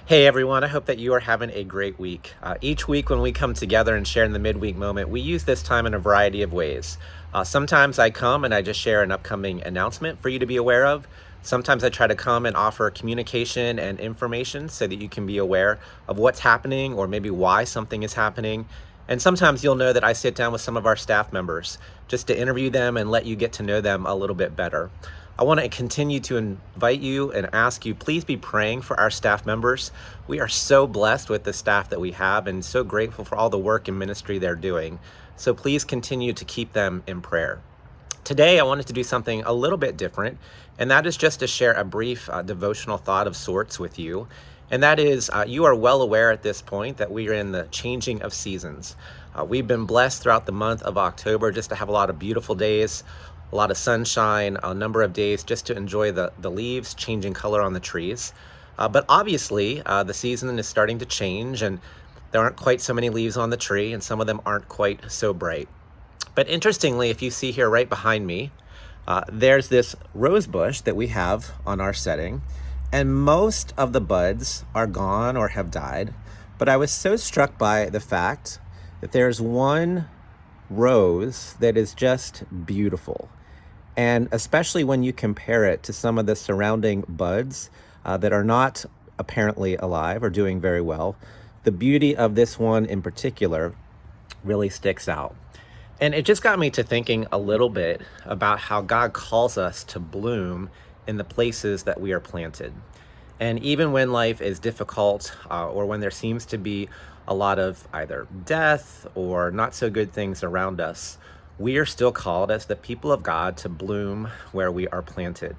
Hey everyone, I hope that you are having a great week. Each week when we come together and share in the midweek moment, we use this time in a variety of ways. Sometimes I come and I just share an upcoming announcement for you to be aware of. Sometimes I try to come and offer communication and information so that you can be aware of what's happening or maybe why something is happening. And sometimes you'll know that I sit down with some of our staff members just to interview them and let you get to know them a little bit better. I want to continue to invite you and ask you, please be praying for our staff members. We are so blessed with the staff that we have and so grateful for all the work and ministry they're doing. So please continue to keep them in prayer. Today, I wanted to do something a little bit different, and that is just to share a brief devotional thought of sorts with you. And that is, you are well aware at this point that we are in the changing of seasons. We've been blessed throughout the month of October just to have a lot of beautiful days, a lot of sunshine, a number of days just to enjoy the leaves changing color on the trees. But obviously, the season is starting to change, and there aren't quite so many leaves on the tree, and some of them aren't quite so bright. But interestingly, if you see here right behind me, there's this rose bush that we have on our setting, and most of the buds are gone or have died. But I was so struck by the fact that there's one rose that is just beautiful. And especially when you compare it to some of the surrounding buds that are not apparently alive or doing very well, the beauty of this one in particular really sticks out. And it just got me to thinking a little bit about how God calls us to bloom in the places that we are planted. And even when life is difficult or when there seems to be a lot of either death or not so good things around us, we are still called as the people of God to bloom where we are planted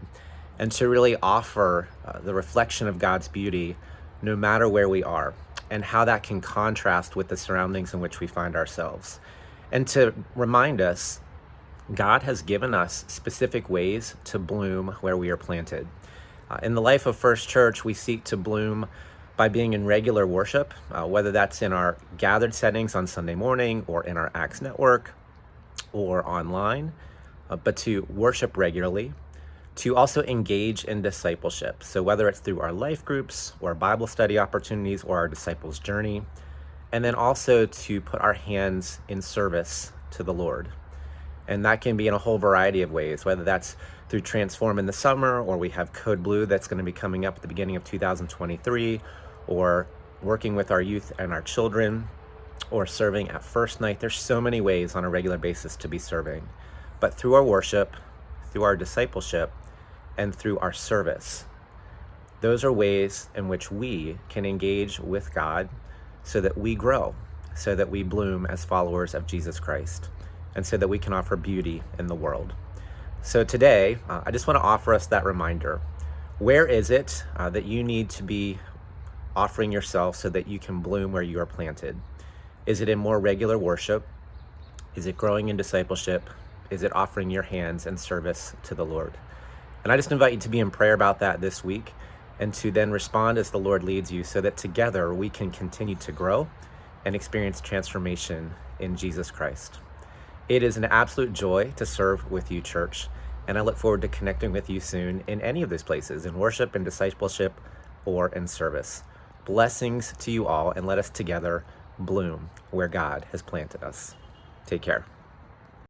and to really offer the reflection of God's beauty no matter where we are, and how that can contrast with the surroundings in which we find ourselves. And to remind us, God has given us specific ways to bloom where we are planted. In the life of First Church, we seek to bloom by being in regular worship, whether that's in our gathered settings on Sunday morning or in our Acts network or online, but to worship regularly, to also engage in discipleship. So whether it's through our life groups or Bible study opportunities or our disciples' journey, and then also to put our hands in service to the Lord. And that can be in a whole variety of ways, whether that's through Transform in the summer, or we have Code Blue that's going to be coming up at the beginning of 2023, or working with our youth and our children, or serving at First Night. There's so many ways on a regular basis to be serving. But through our worship, through our discipleship, and through our service, those are ways in which we can engage with God so that we grow, so that we bloom as followers of Jesus Christ, and so that we can offer beauty in the world. So today, I just want to offer us that reminder. Where is it that you need to be offering yourself so that you can bloom where you are planted? Is it in more regular worship? Is it growing in discipleship? Is it offering your hands in service to the Lord? And I just invite you to be in prayer about that this week, and to then respond as the Lord leads you, so that together we can continue to grow and experience transformation in Jesus Christ. It is an absolute joy to serve with you, church, and I look forward to connecting with you soon in any of those places, in worship, in discipleship, or in service. Blessings to you all, and let us together bloom where God has planted us. Take care.